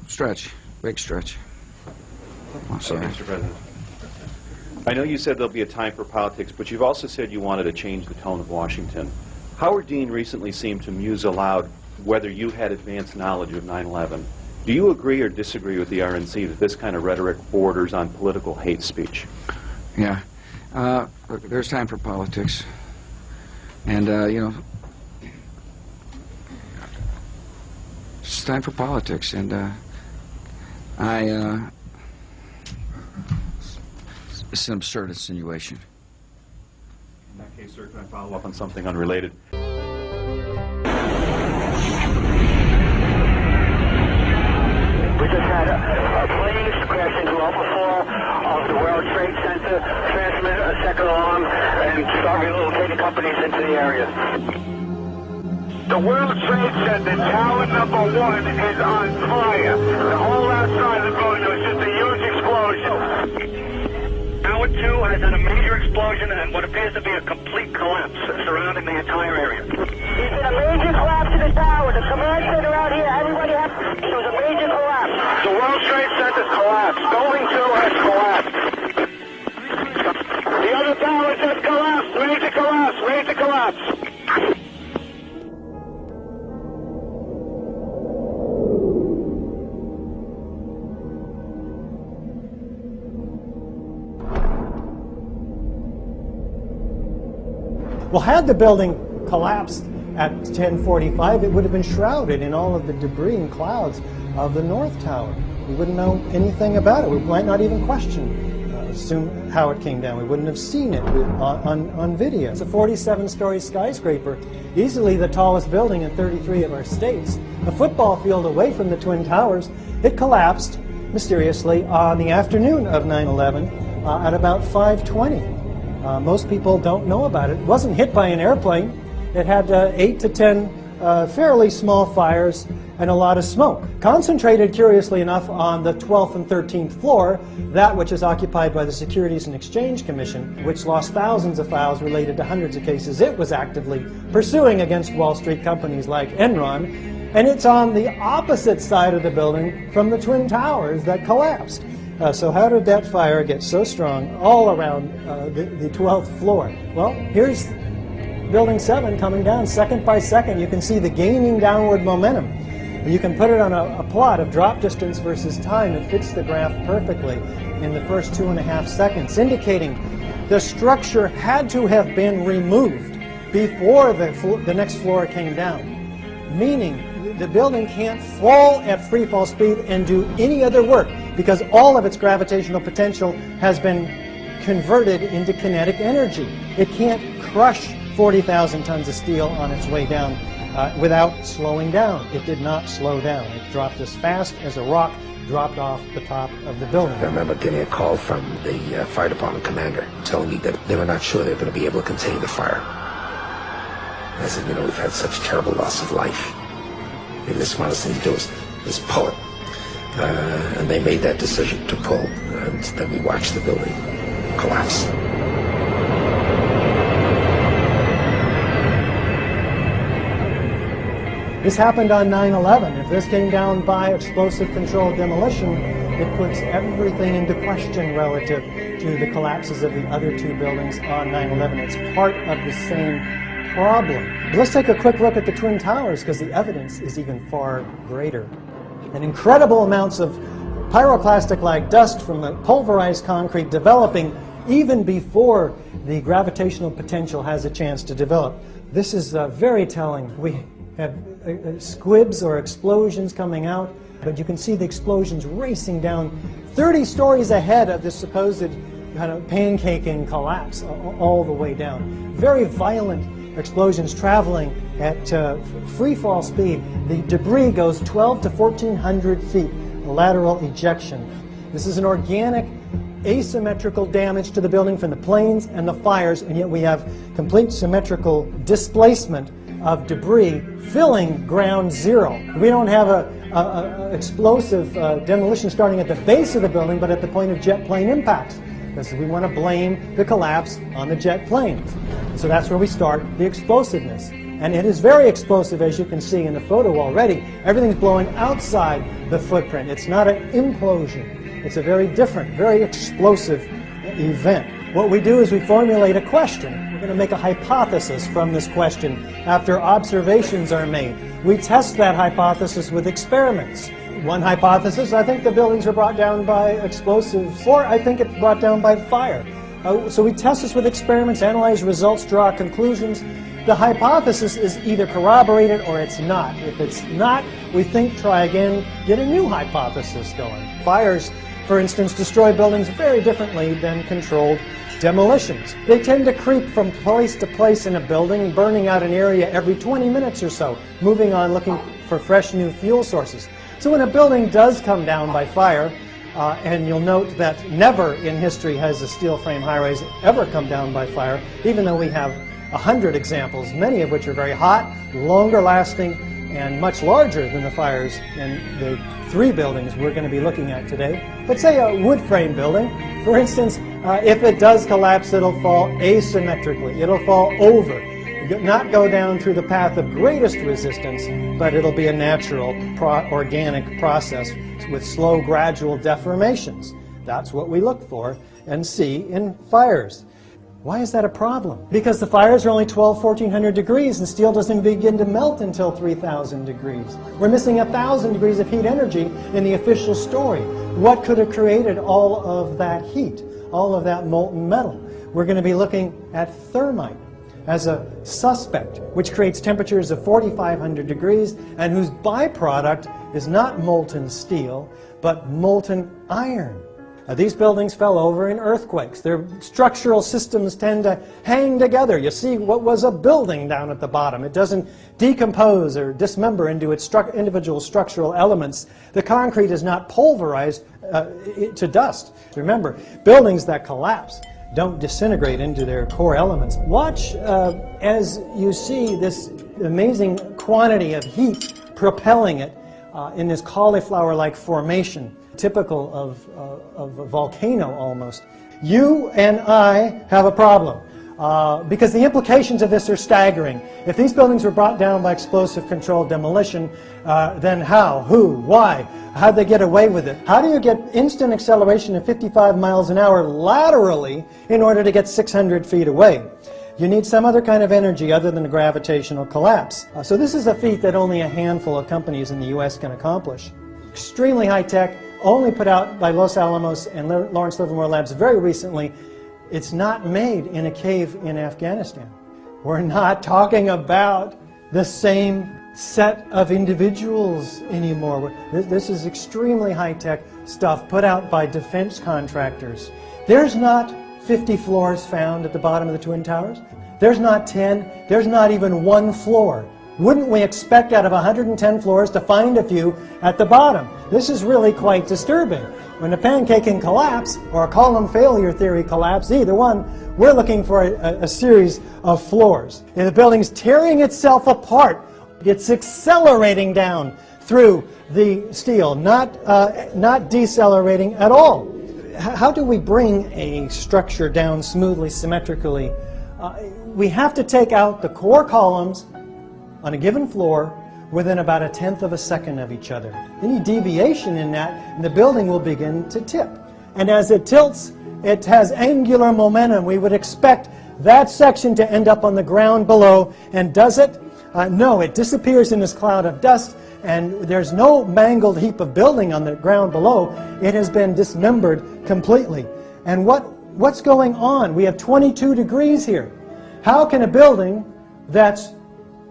Stretch. Big stretch. I'm sorry. Mr. President. I know you said there'll be a time for politics, but you've also said you wanted to change the tone of Washington. Howard Dean recently seemed to muse aloud whether you had advanced knowledge of 9/11. Do you agree or disagree with the RNC that this kind of rhetoric borders on political hate speech? Yeah. Look, there's time for politics. And, you know, it's time for politics. And it's an absurd insinuation. In that case, sir, can I follow up on something unrelated? We just had planes crash into Alpha 4 of the World Trade Center, transmit a second alarm, and start relocating companies into the area. The World Trade Center, tower number 1, is on fire. The whole outside of the building was just a huge explosion. Tower 2 has had a major explosion and what appears to be a complete collapse surrounding the entire area. There's been a major collapse in the tower. The command center out here, everybody has... There was a major collapse. The World Trade Center's collapsed. Building 2 has collapsed. The other towers have collapsed. Major collapse. Major collapse. Well, had the building collapsed at 10:45, it would have been shrouded in all of the debris and clouds of the North Tower. We wouldn't know anything about it. We might not even assume how it came down. We wouldn't have seen it on video. It's a 47-story skyscraper, easily the tallest building in 33 of our states. A football field away from the Twin Towers. It collapsed mysteriously on the afternoon of 9/11 at about 5:20. Most people don't know about it. It wasn't hit by an airplane. It had 8 to 10 fairly small fires and a lot of smoke. Concentrated, curiously enough, on the 12th and 13th floor, that which is occupied by the Securities and Exchange Commission, which lost thousands of files related to hundreds of cases it was actively pursuing against Wall Street companies like Enron. And it's on the opposite side of the building from the Twin Towers that collapsed. So how did that fire get so strong all around the 12th floor? Well, here's Building 7 coming down second by second. You can see the gaining downward momentum. You can put it on a plot of drop distance versus time. It fits the graph perfectly in the first 2.5 seconds, indicating the structure had to have been removed before the next floor came down, meaning the building can't fall at free fall speed and do any other work because all of its gravitational potential has been converted into kinetic energy. It can't crush 40,000 tons of steel on its way down without slowing down. It did not slow down. It dropped as fast as a rock dropped off the top of the building. I remember getting a call from the fire department commander telling me that they were not sure they were going to be able to contain the fire. I said, you know, we've had such terrible loss of life. Maybe the smartest thing to do is pull it. And they made that decision to pull, and then we watched the building collapse. This happened on 9/11. If this came down by explosive controlled demolition, it puts everything into question relative to the collapses of the other two buildings on 9/11. It's part of the same problem. Let's take a quick look at the Twin Towers because the evidence is even far greater. And incredible amounts of pyroclastic-like dust from the pulverized concrete developing even before the gravitational potential has a chance to develop. This is very telling. We have squibs or explosions coming out, but you can see the explosions racing down 30 stories ahead of the supposed kind of pancaking collapse all the way down. Very violent explosions traveling at free fall speed. The debris goes 12 to 1,400 feet, lateral ejection. This is an organic asymmetrical damage to the building from the planes and the fires, and yet we have complete symmetrical displacement of debris filling ground zero. We don't have a explosive demolition starting at the base of the building, but at the point of jet plane impact. because we want to blame the collapse on the jet planes. So that's where we start the explosiveness. And it is very explosive, as you can see in the photo already. Everything's blowing outside the footprint. It's not an implosion. It's a very different, very explosive event. What we do is we formulate a question. We're going to make a hypothesis from this question after observations are made. We test that hypothesis with experiments. One hypothesis, I think the buildings are brought down by explosives, or I think it's brought down by fire. So we test this with experiments, analyze results, draw conclusions. The hypothesis is either corroborated or it's not. If it's not, we think, try again, get a new hypothesis going. Fires, for instance, destroy buildings very differently than controlled demolitions. They tend to creep from place to place in a building, burning out an area every 20 minutes or so, moving on looking for fresh new fuel sources. So when a building does come down by fire, and you'll note that never in history has a steel frame high-rise ever come down by fire, even though we have 100 examples, many of which are very hot, longer lasting, and much larger than the fires in the 3 buildings we're going to be looking at today. But say a wood frame building, for instance, if it does collapse, it'll fall asymmetrically. It'll fall over, not go down through the path of greatest resistance, but it'll be a natural, organic process with slow, gradual deformations. That's what we look for and see in fires. Why is that a problem? Because the fires are only 1,400 degrees and steel doesn't begin to melt until 3,000 degrees. We're missing 1,000 degrees of heat energy in the official story. What could have created all of that heat, all of that molten metal? We're going to be looking at thermite as a suspect, which creates temperatures of 4,500 degrees and whose byproduct is not molten steel, but molten iron. These buildings fell over in earthquakes. Their structural systems tend to hang together. You see what was a building down at the bottom. It doesn't decompose or dismember into its individual structural elements. The concrete is not pulverized to dust. Remember, buildings that collapse don't disintegrate into their core elements. Watch as you see this amazing quantity of heat propelling it in this cauliflower-like formation, typical of a volcano almost. You and I have a problem because the implications of this are staggering. If these buildings were brought down by explosive controlled demolition, then how, who, why, how'd they get away with it? How do you get instant acceleration of 55 miles an hour laterally in order to get 600 feet away? You need some other kind of energy other than a gravitational collapse. So this is a feat that only a handful of companies in the US can accomplish. Extremely high tech, only put out by Los Alamos and Lawrence Livermore Labs very recently. It's not made in a cave in Afghanistan. We're not talking about the same set of individuals anymore. This is extremely high-tech stuff put out by defense contractors. There's not 50 floors found at the bottom of the Twin Towers. There's not 10. There's not even 1 floor. Wouldn't we expect out of 110 floors to find a few at the bottom? This is really quite disturbing. When a pancake can collapse, or a column failure theory collapse, either one, we're looking for a series of floors. And the building's tearing itself apart. It's accelerating down through the steel, not decelerating at all. How do we bring a structure down smoothly, symmetrically? We have to take out the core columns on a given floor within about 1/10 of a second of each other. Any deviation in that, and the building will begin to tip. And as it tilts, it has angular momentum. We would expect that section to end up on the ground below. And does it? No, it disappears in this cloud of dust, and there's no mangled heap of building on the ground below. It has been dismembered completely. And what's going on? We have 22 degrees here. How can a building that's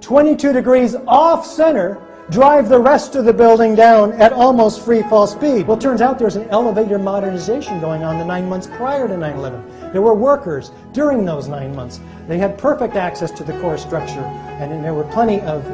22 degrees off center drive the rest of the building down at almost free fall speed? Well, it turns out there's an elevator modernization going on the 9 months prior to 9/11. There were workers during those 9 months. They had perfect access to the core structure, and there were plenty of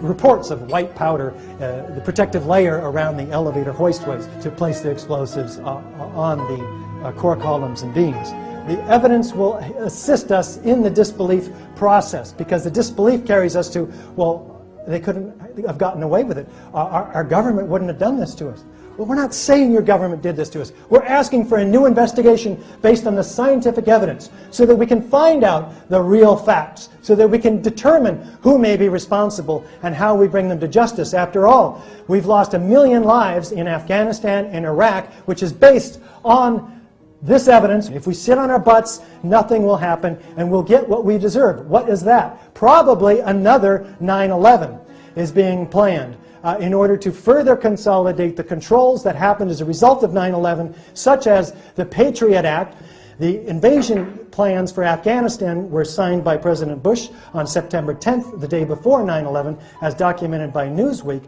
reports of white powder, the protective layer around the elevator hoistways to place the explosives on the core columns and beams. The evidence will assist us in the disbelief process, because the disbelief carries us to, well, they couldn't have gotten away with it. Our government wouldn't have done this to us. Well, we're not saying your government did this to us. We're asking for a new investigation based on the scientific evidence so that we can find out the real facts, so that we can determine who may be responsible and how we bring them to justice. After all, we've lost 1 million lives in Afghanistan and Iraq, which is based on this evidence. If we sit on our butts, nothing will happen, and we'll get what we deserve. What is that? Probably another 9/11 is being planned in order to further consolidate the controls that happened as a result of 9/11, such as the Patriot Act. The invasion plans for Afghanistan were signed by President Bush on September 10th, the day before 9/11, as documented by Newsweek.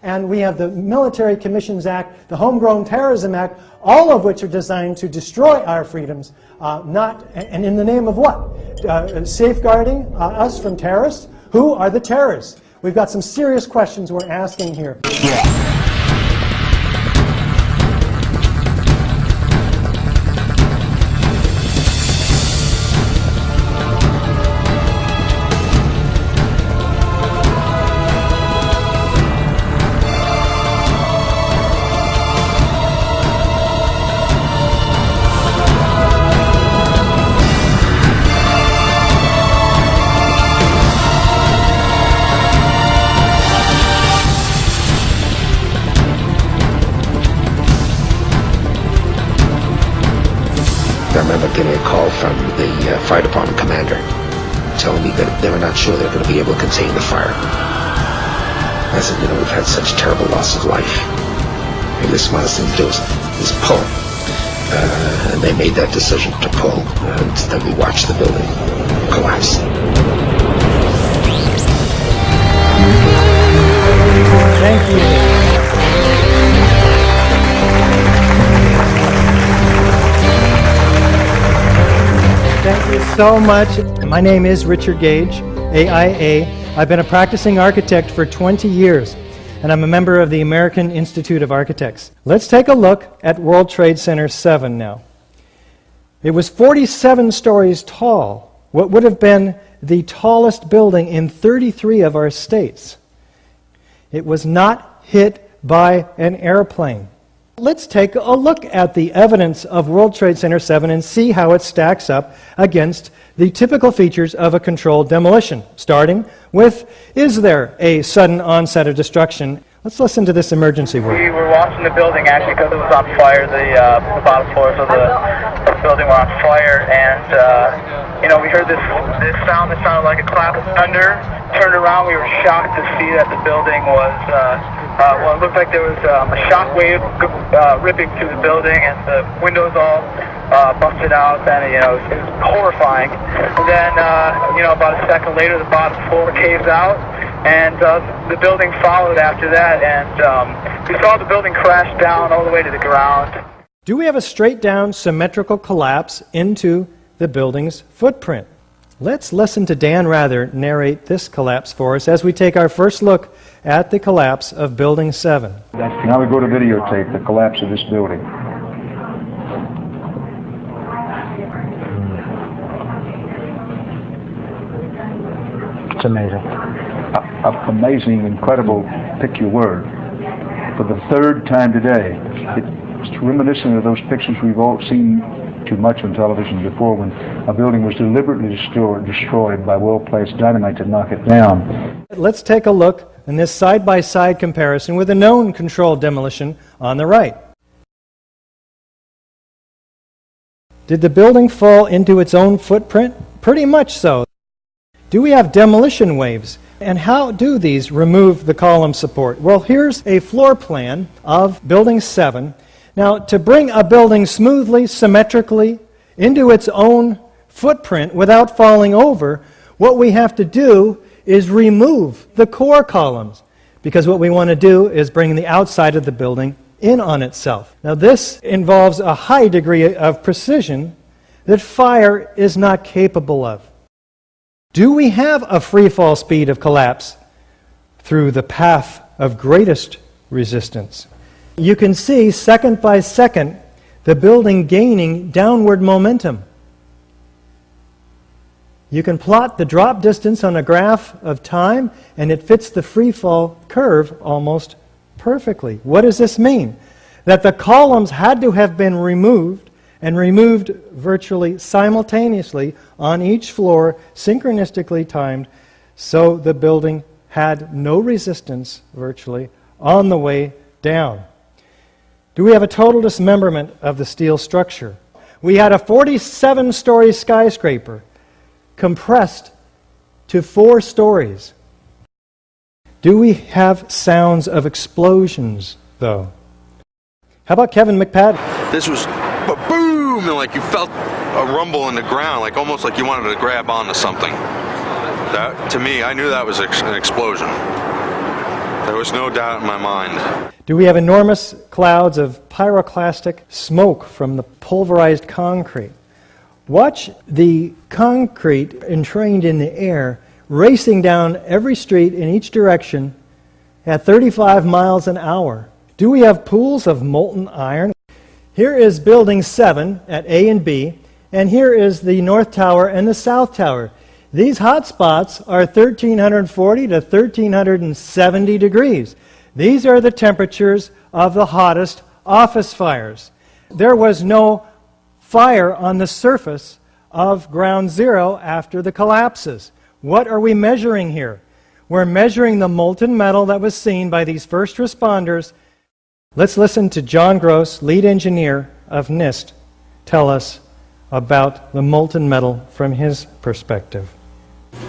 And we have the Military Commissions Act, the Homegrown Terrorism Act, all of which are designed to destroy our freedoms, and in the name of what? Safeguarding us from terrorists? Who are the terrorists? We've got some serious questions we're asking here. I remember getting a call from the fire department commander telling me that they were not sure they were going to be able to contain the fire. I said, we've had such terrible loss of life. And the smartest thing to do is pull. And they made that decision to pull, and then we watched the building collapse. Thank you. Thank you so much. My name is Richard Gage, AIA. I've been a practicing architect for 20 years, and I'm a member of the American Institute of Architects. Let's take a look at World Trade Center 7 now. It was 47 stories tall, what would have been the tallest building in 33 of our states. It was not hit by an airplane. Let's take a look at the evidence of World Trade Center 7 and see how it stacks up against the typical features of a controlled demolition, starting with, is there a sudden onset of destruction? Let's listen to this emergency word. We were watching the building actually because it was on fire. The bottom floors of the building were on fire, and we heard this sound that sounded like a clap of thunder. Turned around, we were shocked to see that the building was, it looked like there was a shock wave ripping through the building, and the windows all busted out, and it was horrifying. And then, about a second later, the bottom floor caves out, and the building followed after that, and we saw the building crash down all the way to the ground. Do we have a straight-down symmetrical collapse into the building's footprint? Let's listen to Dan Rather narrate this collapse for us as we take our first look at the collapse of Building 7. Now we go to videotape the collapse of this building. It's amazing. Amazing, incredible, pick your word. For the third time today, it's reminiscent of those pictures we've all seen too much on television before, when a building was deliberately destroyed by well-placed dynamite to knock it down. Let's take a look in this side-by-side comparison with a known controlled demolition on the right. Did the building fall into its own footprint? Pretty much so. Do we have demolition waves? And how do these remove the column support? Well, here's a floor plan of Building 7. Now, to bring a building smoothly, symmetrically into its own footprint without falling over, what we have to do is remove the core columns, because what we want to do is bring the outside of the building in on itself. Now, this involves a high degree of precision that fire is not capable of. Do we have a free fall speed of collapse through the path of greatest resistance? You can see, second by second, the building gaining downward momentum. You can plot the drop distance on a graph of time, and it fits the free fall curve almost perfectly. What does this mean? That the columns had to have been removed, and removed virtually simultaneously on each floor, synchronistically timed, so the building had no resistance virtually on the way down. Do we have a total dismemberment of the steel structure? We had a 47-story skyscraper compressed to 4 stories. Do we have sounds of explosions, though? How about Kevin McPadden? This was a boom, and like you felt a rumble in the ground, like almost like you wanted to grab onto something. That, to me, I knew that was an explosion. There was no doubt in my mind. Do we have enormous clouds of pyroclastic smoke from the pulverized concrete? Watch the concrete entrained in the air racing down every street in each direction at 35 miles an hour. Do we have pools of molten iron? Here is Building 7 at A and B, and here is the North Tower and the South Tower. These hot spots are 1,340 to 1,370 degrees. These are the temperatures of the hottest office fires. There was no fire on the surface of Ground Zero after the collapses. What are we measuring here? We're measuring the molten metal that was seen by these first responders. Let's listen to John Gross, lead engineer of NIST, tell us about the molten metal from his perspective.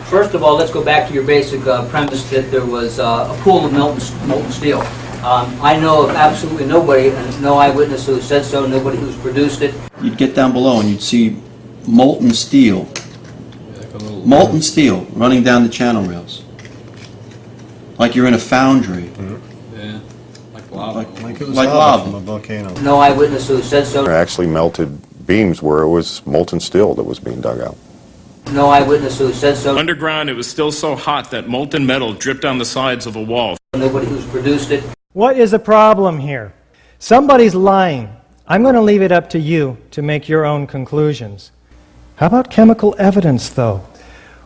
First of all, let's go back to your basic premise that there was a pool of molten steel. I know of absolutely nobody, and no eyewitness who said so, nobody who's produced it. You'd get down below and you'd see molten steel running down the channel rails. Like you're in a foundry. Yeah, like lava. Like it was lava from a volcano. No eyewitness who said so. There actually melted beams where it was molten steel that was being dug out. No eyewitness who said so. Underground, it was still so hot that molten metal dripped down the sides of a wall. Nobody who's produced it. What is the problem here? Somebody's lying. I'm going to leave it up to you to make your own conclusions. How about chemical evidence, though?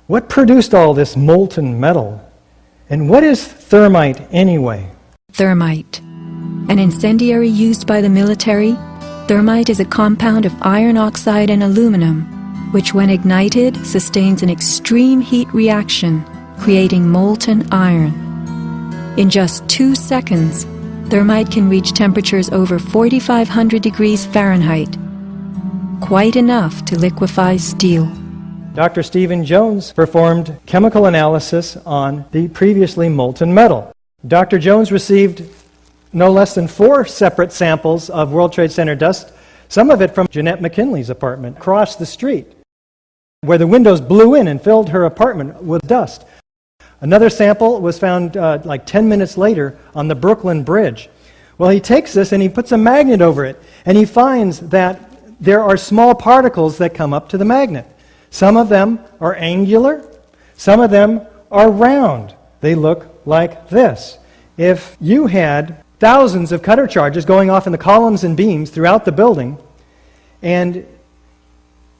What produced all this molten metal? And what is thermite anyway? Thermite. An incendiary used by the military, thermite is a compound of iron oxide and aluminum, which when ignited sustains an extreme heat reaction, creating molten iron. In just 2 seconds, thermite can reach temperatures over 4,500 degrees Fahrenheit, quite enough to liquefy steel. Dr. Stephen Jones performed chemical analysis on the previously molten metal. Dr. Jones received no less than 4 separate samples of World Trade Center dust, some of it from Jeanette McKinley's apartment across the street, where the windows blew in and filled her apartment with dust. Another sample was found like 10 minutes later on the Brooklyn Bridge. Well, he takes this and he puts a magnet over it, and he finds that there are small particles that come up to the magnet. Some of them are angular, some of them are round. They look like this. If you had thousands of cutter charges going off in the columns and beams throughout the building, and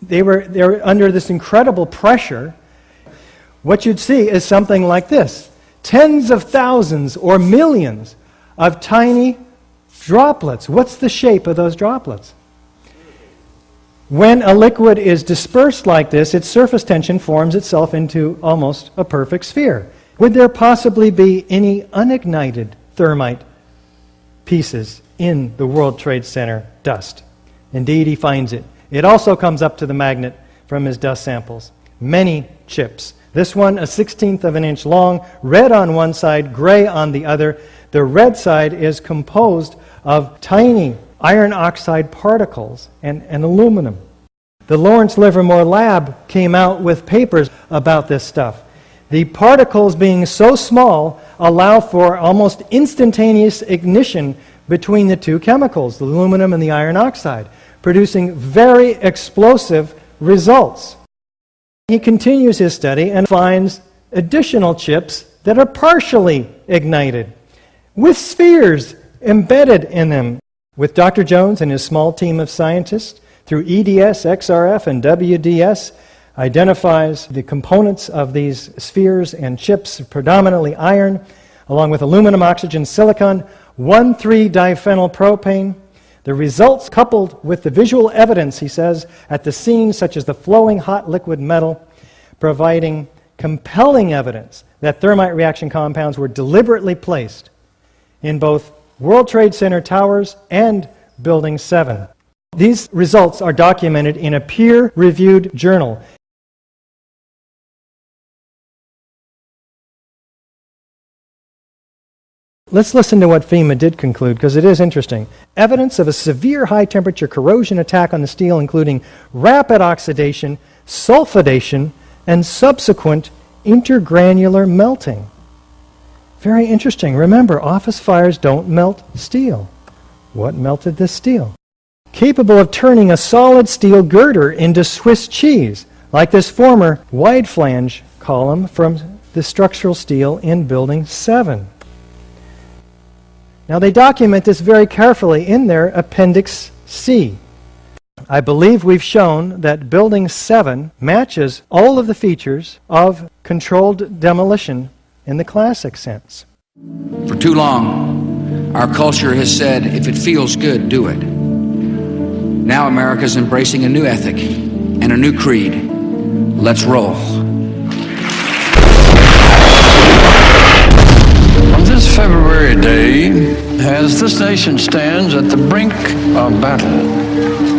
they were under this incredible pressure, what you'd see is something like this. Tens of thousands or millions of tiny droplets. What's the shape of those droplets? When a liquid is dispersed like this, its surface tension forms itself into almost a perfect sphere. Would there possibly be any unignited thermite pieces in the World Trade Center dust? Indeed, he finds it. It also comes up to the magnet from his dust samples. Many chips. This one, a 1/16 of an inch long, red on one side, gray on the other. The red side is composed of tiny iron oxide particles and aluminum. The Lawrence Livermore Lab came out with papers about this stuff. The particles being so small allow for almost instantaneous ignition between the two chemicals, the aluminum and the iron oxide, producing very explosive results. He continues his study and finds additional chips that are partially ignited, with spheres embedded in them. With Dr. Jones and his small team of scientists, through EDS, XRF, and WDS, identifies the components of these spheres and chips, predominantly iron, along with aluminum, oxygen, silicon, 1,3-diphenylpropane. The results, coupled with the visual evidence, he says, at the scene, such as the flowing hot liquid metal, providing compelling evidence that thermite reaction compounds were deliberately placed in both World Trade Center towers and Building 7. These results are documented in a peer-reviewed journal. Let's listen to what FEMA did conclude, because it is interesting. Evidence of a severe high-temperature corrosion attack on the steel, including rapid oxidation, sulfidation, and subsequent intergranular melting. Very interesting. Remember, office fires don't melt steel. What melted this steel? Capable of turning a solid steel girder into Swiss cheese, like this former wide flange column from the structural steel in Building 7. Now, they document this very carefully in their Appendix C. I believe we've shown that Building 7 matches all of the features of controlled demolition in the classic sense. For too long, our culture has said, if it feels good, do it. Now America's embracing a new ethic and a new creed. Let's roll. On this February day, as this nation stands at the brink of battle,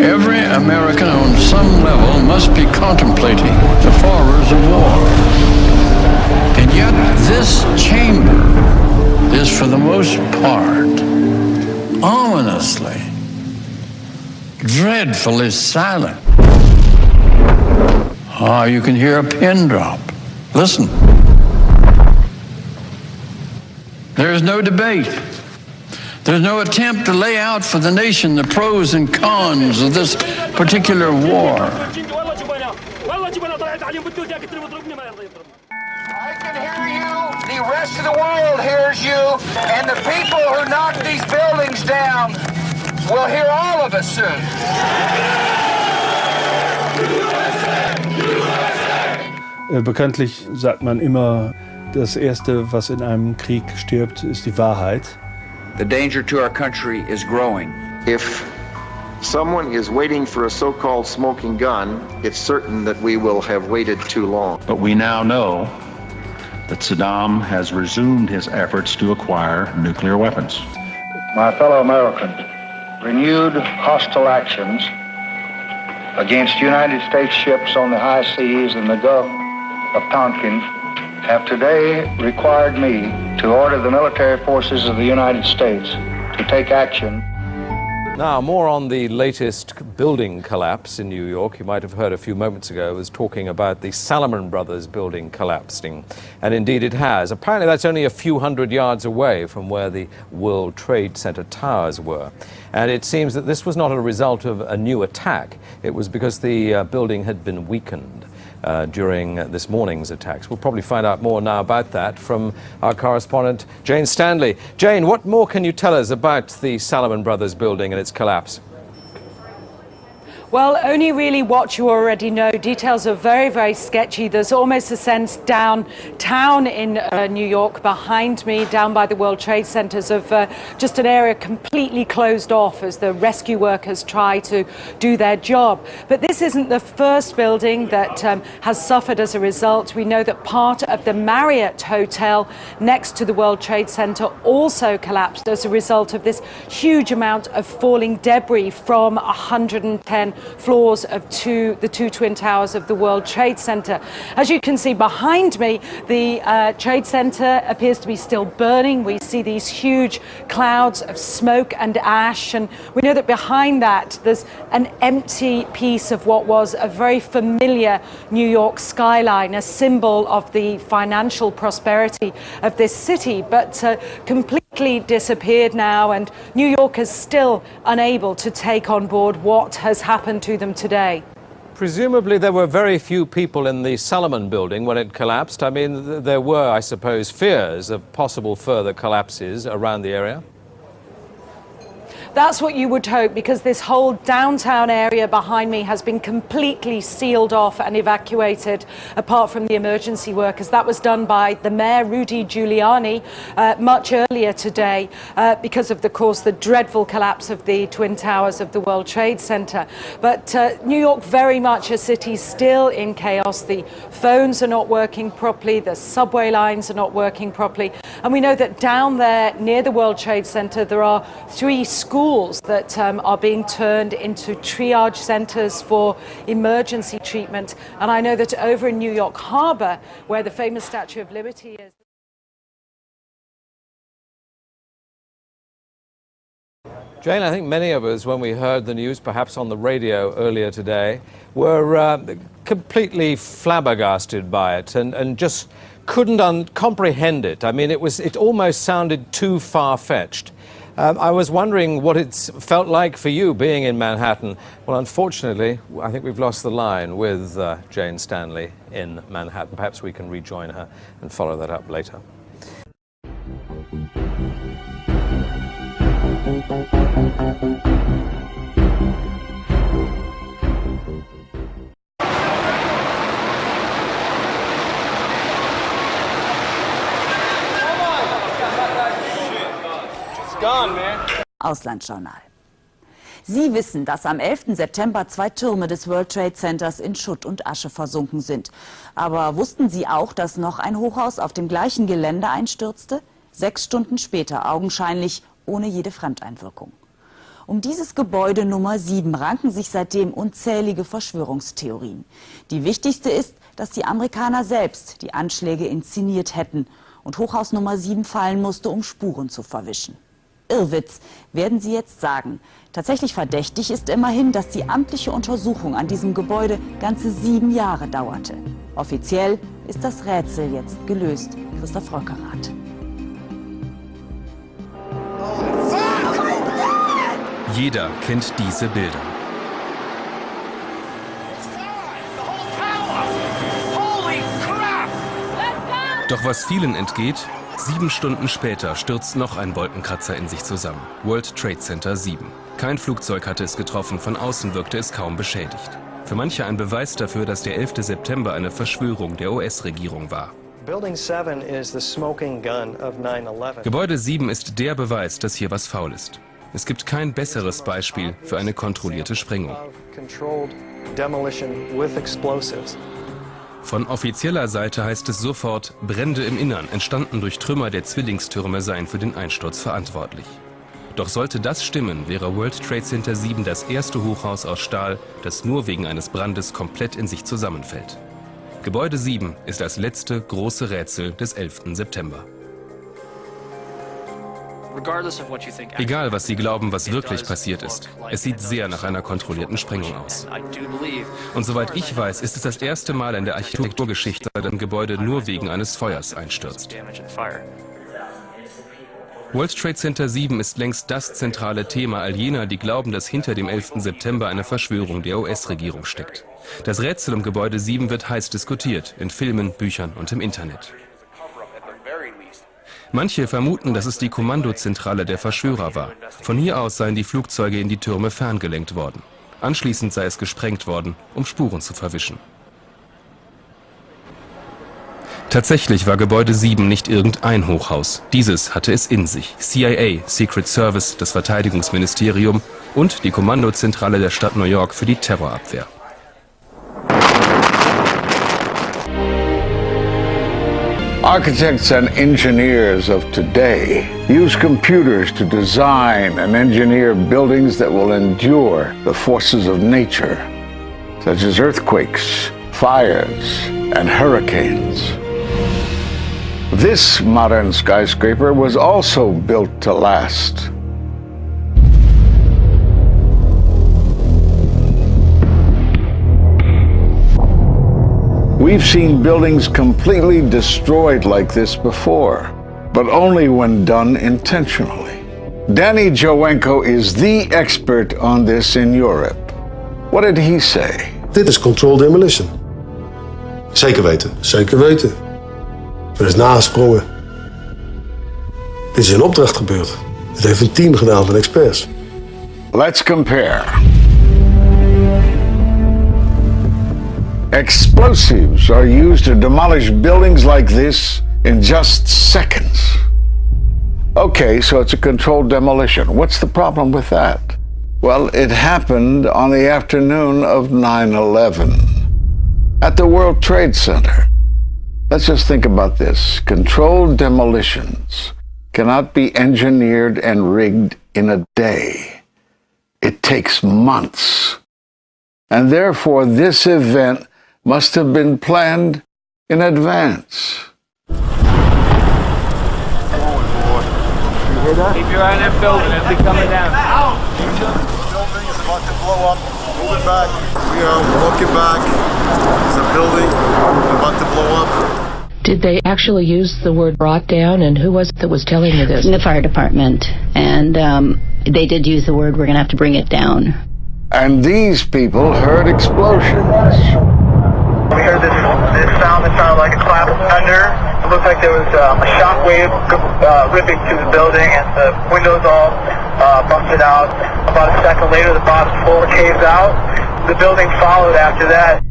every American on some level must be contemplating the horrors of war. And yet this chamber is for the most part ominously, dreadfully silent. Ah, you can hear a pin drop. Listen. There's no debate. There's no attempt to lay out for the nation the pros and cons of this particular war. I can hear you, the rest of the world hears you, and the people who knocked these buildings down will hear all of us soon. Bekanntlich sagt man immer, das Erste, was in einem Krieg stirbt, ist die Wahrheit. The danger to our country is growing. If someone is waiting for a so-called smoking gun, it's certain that we will have waited too long. But we now know that Saddam has resumed his efforts to acquire nuclear weapons. My fellow Americans, renewed hostile actions against United States ships on the high seas in the Gulf of Tonkin have today required me to order the military forces of the United States to take action. Now, more on the latest building collapse in New York. You might have heard a few moments ago I was talking about the Salomon Brothers building collapsing, and indeed it has. Apparently that's only a few hundred yards away from where the World Trade Center towers were. And it seems that this was not a result of a new attack. It was because the building had been weakened during this morning's attacks. We'll probably find out more now about that from our correspondent, Jane Stanley. Jane, what more can you tell us about the Salomon Brothers building and its collapse? Well, only really what you already know. Details are very, very sketchy. There's almost a sense downtown in New York behind me, down by the World Trade Centers, of just an area completely closed off as the rescue workers try to do their job. But this isn't the first building that has suffered as a result. We know that part of the Marriott Hotel next to the World Trade Center also collapsed as a result of this huge amount of falling debris from 110 floors of the two twin towers of the World Trade Center. As you can see behind me, the Trade Center appears to be still burning. We see these huge clouds of smoke and ash, and we know that behind that there's an empty piece of what was a very familiar New York skyline, a symbol of the financial prosperity of this city, but completely disappeared now, and New York is still unable to take on board what has happened to them today. Presumably there were very few people in the Salomon building when it collapsed. I mean, there were, I suppose, fears of possible further collapses around the area. That's what you would hope, because this whole downtown area behind me has been completely sealed off and evacuated, apart from the emergency workers. That was done by the mayor, Rudy Giuliani, much earlier today because of, course, the dreadful collapse of the Twin Towers of the World Trade Center. But New York, very much a city still in chaos. The phones are not working properly, the subway lines are not working properly. And we know that down there near the World Trade Center, there are 3 schools that are being turned into triage centers for emergency treatment. And I know that over in New York Harbor, where the famous Statue of Liberty is. Jane, I think many of us, when we heard the news, perhaps on the radio earlier today, were completely flabbergasted by it and just couldn't comprehend it. I mean, it almost sounded too far-fetched. I was wondering what it's felt like for you being in Manhattan. Well, unfortunately, I think we've lost the line with Jane Stanley in Manhattan. Perhaps we can rejoin her and follow that up later. Auslandsjournal. Sie wissen, dass am 11. September 2 Türme des World Trade Centers in Schutt und Asche versunken sind. Aber wussten Sie auch, dass noch ein Hochhaus auf dem gleichen Gelände einstürzte? 6 Stunden später, augenscheinlich ohne jede Fremdeinwirkung. Um dieses Gebäude Nummer 7 ranken sich seitdem unzählige Verschwörungstheorien. Die wichtigste ist, dass die Amerikaner selbst die Anschläge inszeniert hätten und Hochhaus Nummer 7 fallen musste, um Spuren zu verwischen. Irrwitz, werden Sie jetzt sagen. Tatsächlich verdächtig ist immerhin, dass die amtliche Untersuchung an diesem Gebäude ganze 7 Jahre dauerte. Offiziell ist das Rätsel jetzt gelöst. Christoph Röckerath. Jeder kennt diese Bilder. Doch was vielen entgeht, 7 Stunden später stürzt noch ein Wolkenkratzer in sich zusammen. World Trade Center 7. Kein Flugzeug hatte es getroffen, von außen wirkte es kaum beschädigt. Für manche ein Beweis dafür, dass der 11. September eine Verschwörung der US-Regierung war. Gebäude 7 ist der Beweis, dass hier was faul ist. Es gibt kein besseres Beispiel für eine kontrollierte Sprengung. Von offizieller Seite heißt es sofort, Brände im Innern, entstanden durch Trümmer der Zwillingstürme, seien für den Einsturz verantwortlich. Doch sollte das stimmen, wäre World Trade Center 7 das erste Hochhaus aus Stahl, das nur wegen eines Brandes komplett in sich zusammenfällt. Gebäude 7 ist das letzte große Rätsel des 11. September. Egal, was Sie glauben, was wirklich passiert ist, es sieht sehr nach einer kontrollierten Sprengung aus. Und soweit ich weiß, ist es das erste Mal in der Architekturgeschichte, dass ein Gebäude nur wegen eines Feuers einstürzt. World Trade Center 7 ist längst das zentrale Thema all jener, die glauben, dass hinter dem 11. September eine Verschwörung der US-Regierung steckt. Das Rätsel um Gebäude 7 wird heiß diskutiert, in Filmen, Büchern und im Internet. Manche vermuten, dass es die Kommandozentrale der Verschwörer war. Von hier aus seien die Flugzeuge in die Türme ferngelenkt worden. Anschließend sei es gesprengt worden, um Spuren zu verwischen. Tatsächlich war Gebäude 7 nicht irgendein Hochhaus. Dieses hatte es in sich. CIA, Secret Service, das Verteidigungsministerium und die Kommandozentrale der Stadt New York für die Terrorabwehr. Architects and engineers of today use computers to design and engineer buildings that will endure the forces of nature, such as earthquakes, fires, and hurricanes. This modern skyscraper was also built to last. We've seen buildings completely destroyed like this before, but only when done intentionally. Danny Jowenko is the expert on this in Europe. What did he say? Dit is controlled demolition. Zeker weten, zeker weten. Er is nagesprongen. Dit is in opdracht gebeurd. Dit heeft een team gedaan van experts. Let's compare. Explosives are used to demolish buildings like this in just seconds. Okay, so it's a controlled demolition. What's the problem with that? Well, it happened on the afternoon of 9/11 at the World Trade Center. Let's just think about this. Controlled demolitions cannot be engineered and rigged in a day. It takes months. And therefore, this event must have been planned in advance. Keep your eye on that building as they're coming down. Building is about to blow up. Moving back. We are walking back. There's a building about to blow up. Did they actually use the word brought down, and who was it that was telling you this? The fire department, and they did use the word, we're going to have to bring it down. And these people heard explosions. We heard this sound that sounded like a clap of thunder. It looked like there was a shock wave ripping through the building, and the windows all busted out. About a second later, the bottom floor caves out. The building followed after that.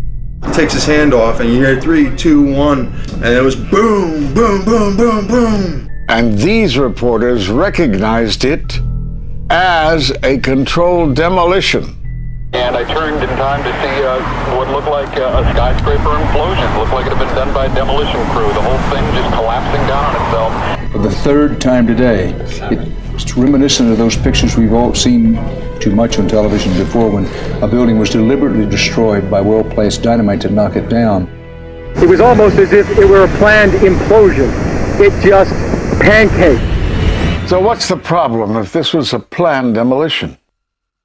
He takes his hand off, and you hear 3, 2, 1, and it was boom, boom, boom, boom, boom. And these reporters recognized it as a controlled demolition. And I turned in time to see what looked like a skyscraper implosion. Looked like it had been done by a demolition crew. The whole thing just collapsing down on itself. For the third time today, it's reminiscent of those pictures we've all seen too much on television before, when a building was deliberately destroyed by well-placed dynamite to knock it down. It was almost as if it were a planned implosion. It just pancaked. So what's the problem if this was a planned demolition?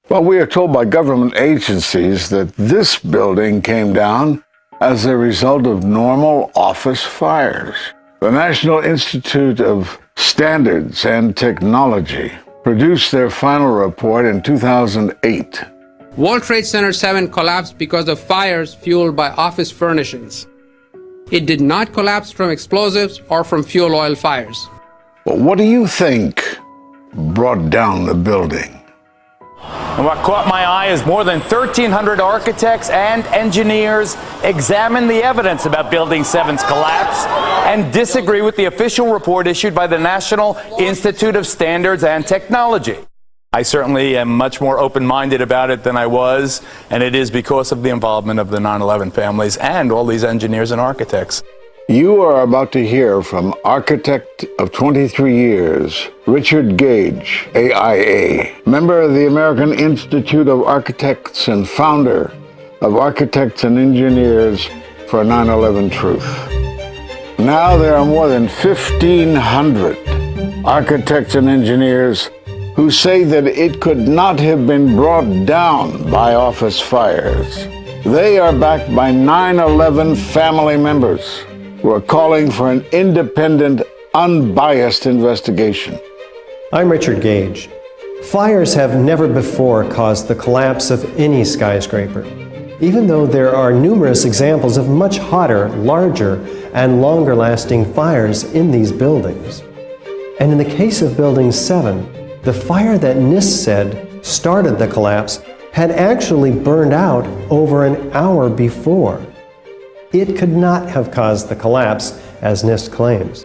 Well, we are told by government agencies that this building came down as a result of normal office fires. The National Institute of Standards and Technology produced their final report in 2008. World Trade Center 7 collapsed because of fires fueled by office furnishings. It did not collapse from explosives or from fuel oil fires. But what do you think brought down the building? And what caught my eye is more than 1,300 architects and engineers examined the evidence about Building 7's collapse and disagree with the official report issued by the National Institute of Standards and Technology. I certainly am much more open-minded about it than I was, and it is because of the involvement of the 9/11 families and all these engineers and architects. You are about to hear from architect of 23 years, Richard Gage, AIA, member of the American Institute of Architects and founder of Architects and Engineers for 9/11 Truth. Now there are more than 1,500 architects and engineers who say that it could not have been brought down by office fires. They are backed by 9/11 family members who are calling for an independent, unbiased investigation. I'm Richard Gage. Fires have never before caused the collapse of any skyscraper, even though there are numerous examples of much hotter, larger, and longer-lasting fires in these buildings. And in the case of Building 7, the fire that NIST said started the collapse had actually burned out over an hour before. It could not have caused the collapse, as NIST claims.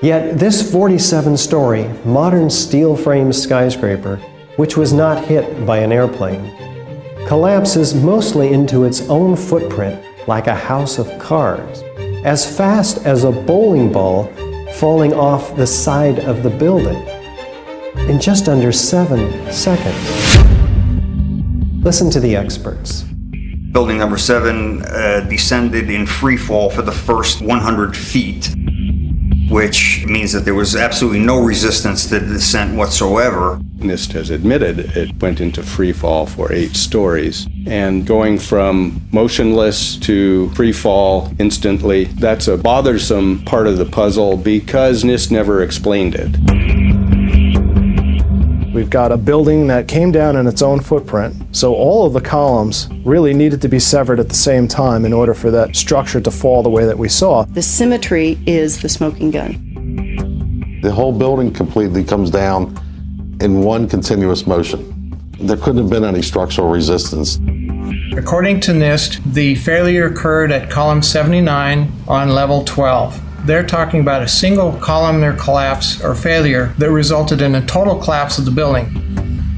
Yet this 47-story, modern steel-frame skyscraper, which was not hit by an airplane, collapses mostly into its own footprint like a house of cards, as fast as a bowling ball falling off the side of the building, in just under 7 seconds. Listen to the experts. Building number 7 descended in free fall for the first 100 feet, which means that there was absolutely no resistance to the descent whatsoever. NIST has admitted it went into free fall for 8 stories. And going from motionless to free fall instantly, that's a bothersome part of the puzzle because NIST never explained it. We've got a building that came down in its own footprint, so all of the columns really needed to be severed at the same time in order for that structure to fall the way that we saw. The symmetry is the smoking gun. The whole building completely comes down in one continuous motion. There couldn't have been any structural resistance. According to NIST, the failure occurred at column 79 on level 12. They're talking about a single columnar collapse or failure that resulted in a total collapse of the building.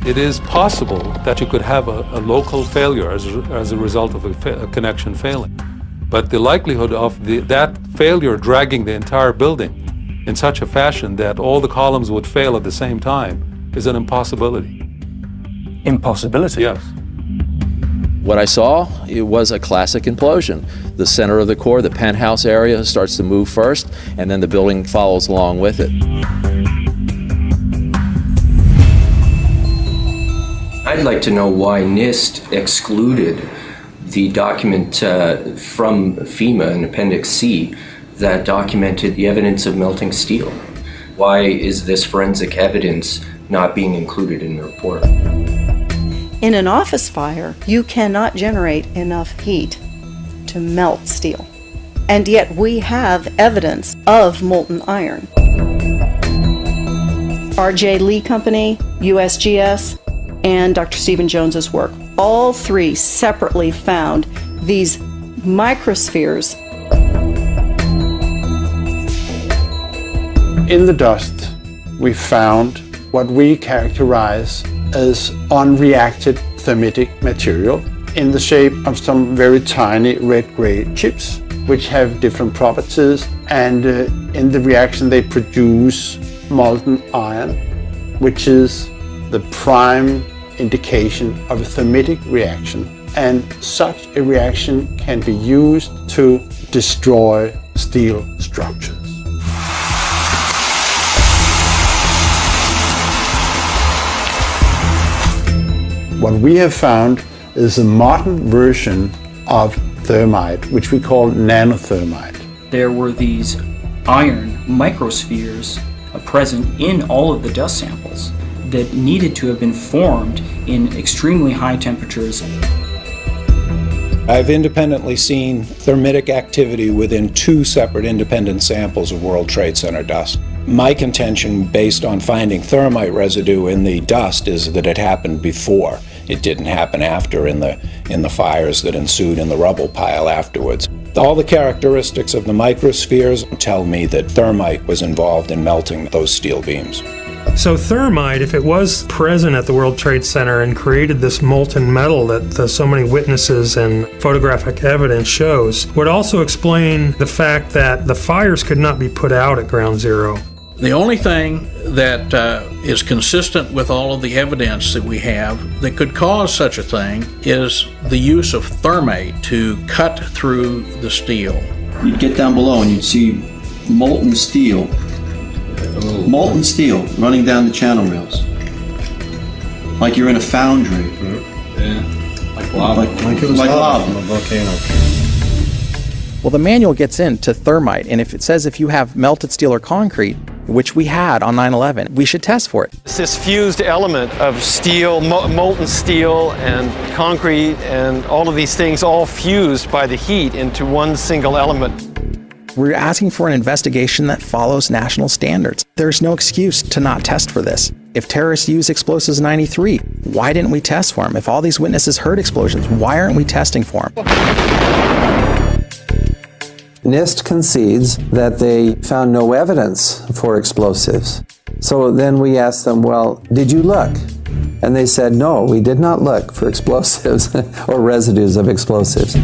It is possible that you could have a local failure as a result of a connection failing. But the likelihood of that failure dragging the entire building in such a fashion that all the columns would fail at the same time is an impossibility. Impossibility? Yes. What I saw, it was a classic implosion. The center of the core, the penthouse area, starts to move first, and then the building follows along with it. I'd like to know why NIST excluded the document from FEMA in Appendix C that documented the evidence of melting steel. Why is this forensic evidence not being included in the report? In an office fire, you cannot generate enough heat to melt steel. And yet we have evidence of molten iron. R.J. Lee Company, USGS, and Dr. Stephen Jones's work, all three separately found these microspheres. In the dust, we found what we characterize as unreacted thermitic material in the shape of some very tiny red-gray chips, which have different properties, and in the reaction they produce molten iron, which is the prime indication of a thermitic reaction. And such a reaction can be used to destroy steel structures. What we have found is a modern version of thermite, which we call nanothermite. There were these iron microspheres present in all of the dust samples that needed to have been formed in extremely high temperatures. I've independently seen thermitic activity within 2 separate independent samples of World Trade Center dust. My contention, based on finding thermite residue in the dust, is that it happened before. It didn't happen after in the fires that ensued in the rubble pile afterwards. All the characteristics of the microspheres tell me that thermite was involved in melting those steel beams. So thermite, if it was present at the World Trade Center and created this molten metal that so many witnesses and photographic evidence shows, would also explain the fact that the fires could not be put out at Ground Zero. The only thing that is consistent with all of the evidence that we have that could cause such a thing is the use of thermite to cut through the steel. You'd get down below and you'd see molten steel. Molten steel running down the channel rails. Like you're in a foundry. Yeah. Like lava. Like it was lava from a volcano. Well, the manual gets into thermite, and if it says if you have melted steel or concrete, which we had on 9/11, we should test for it. It's this fused element of steel, molten steel and concrete and all of these things all fused by the heat into one single element. We're asking for an investigation that follows national standards. There's no excuse to not test for this. If terrorists used explosives in '93, why didn't we test for them? If all these witnesses heard explosions, why aren't we testing for them? NIST concedes that they found no evidence for explosives. So then we asked them, well, did you look? And they said, no, we did not look for explosives or residues of explosives.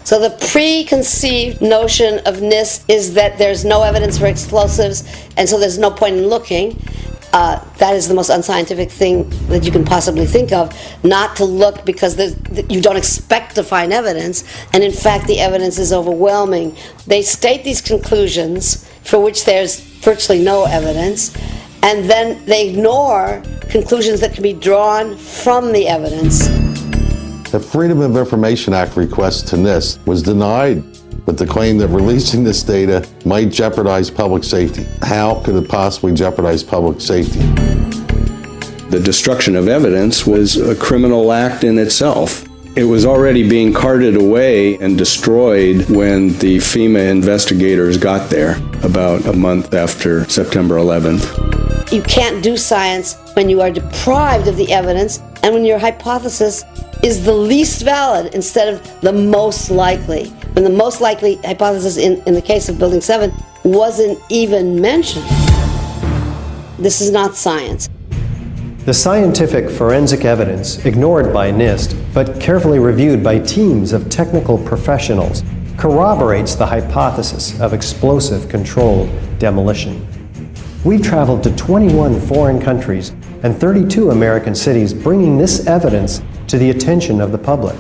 So the preconceived notion of NIST is that there's no evidence for explosives, and so there's no point in looking. That is the most unscientific thing that you can possibly think of, not to look because you don't expect to find evidence, and in fact the evidence is overwhelming. They state these conclusions for which there's virtually no evidence, and then they ignore conclusions that can be drawn from the evidence. The Freedom of Information Act request to NIST was denied with the claim that releasing this data might jeopardize public safety. How could it possibly jeopardize public safety? The destruction of evidence was a criminal act in itself. It was already being carted away and destroyed when the FEMA investigators got there about a month after September 11th. You can't do science when you are deprived of the evidence and when your hypothesis is the least valid instead of the most likely. When the most likely hypothesis in the case of Building 7 wasn't even mentioned. This is not science. The scientific forensic evidence, ignored by NIST, but carefully reviewed by teams of technical professionals, corroborates the hypothesis of explosive controlled demolition. We've traveled to 21 foreign countries and 32 American cities, bringing this evidence to the attention of the public.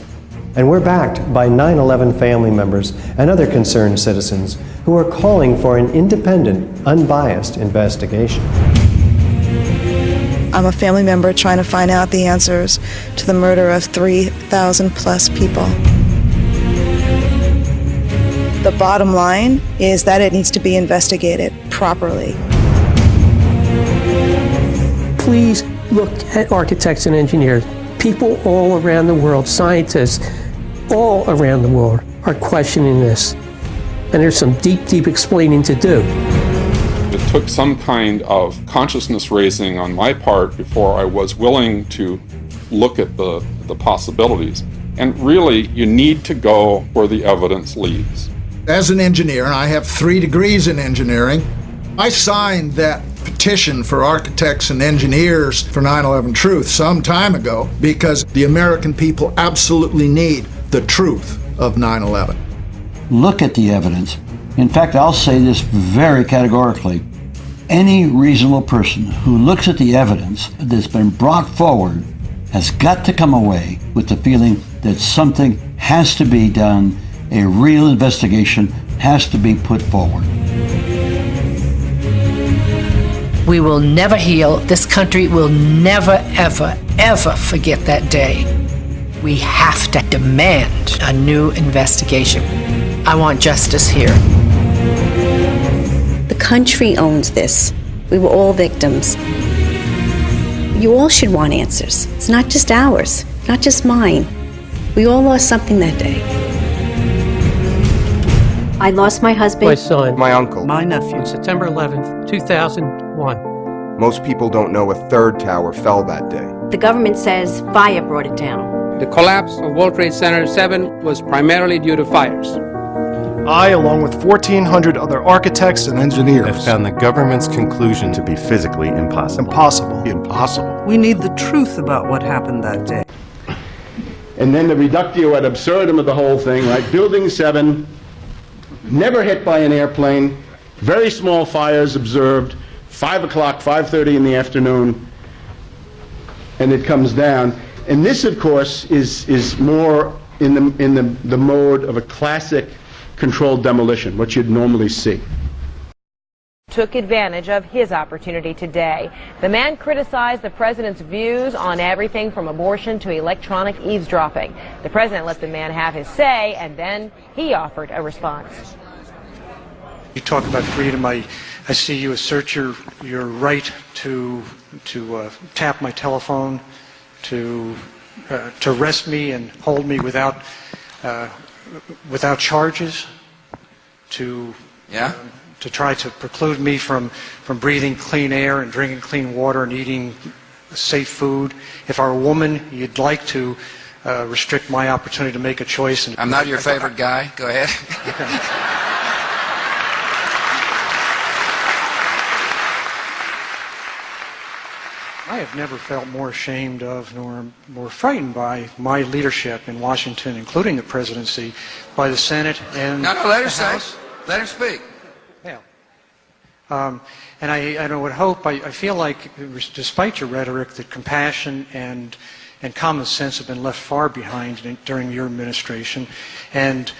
And we're backed by 9/11 family members and other concerned citizens who are calling for an independent, unbiased investigation. I'm a family member trying to find out the answers to the murder of 3,000 plus people. The bottom line is that it needs to be investigated properly. Please look at architects and engineers. People all around the world, scientists all around the world are questioning this. And there's some deep, deep explaining to do. It took some kind of consciousness raising on my part before I was willing to look at the possibilities. And really, you need to go where the evidence leads. As an engineer, and I have 3 degrees in engineering, I signed that petition for architects and engineers for 9/11 Truth some time ago because the American people absolutely need the truth of 9/11. Look at the evidence. In fact, I'll say this very categorically. Any reasonable person who looks at the evidence that's been brought forward has got to come away with the feeling that something has to be done, a real investigation has to be put forward. We will never heal. This country will never, ever, ever forget that day. We have to demand a new investigation. I want justice here. The country owns this. We were all victims. You all should want answers. It's not just ours, not just mine. We all lost something that day. I lost my husband. My son. My uncle. My nephew. September 11th, 2001. Most people don't know a third tower fell that day. The government says fire brought it down. The collapse of World Trade Center 7 was primarily due to fires. I, along with 1,400 other architects and engineers, have found the government's conclusion to be physically impossible. Impossible. We need the truth about what happened that day. And then the reductio ad absurdum of the whole thing, right? Building 7, never hit by an airplane, very small fires observed, 5 o'clock, 5:30 in the afternoon, and it comes down. And this, of course, is more in the mode of a classic controlled demolition, what you'd normally see. Took advantage of his opportunity today. The man criticized the president's views on everything from abortion to electronic eavesdropping. The president let the man have his say, and then he offered a response. You talk about freedom. I see you assert your right to tap my telephone, to arrest me and hold me without charges, to try to preclude me from breathing clean air and drinking clean water and eating safe food. If I were a woman, you'd like to restrict my opportunity to make a choice. And I'm not your favorite guy. Go ahead. I have never felt more ashamed of nor more frightened by my leadership in Washington, including the presidency, by the Senate and no, let her the say. House. Let her speak. Yeah. And I would hope, I feel like, despite your rhetoric, that compassion and common sense have been left far behind during your administration. And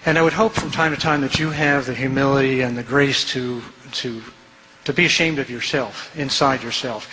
I would hope from time to time that you have the humility and the grace to be ashamed of yourself, inside yourself.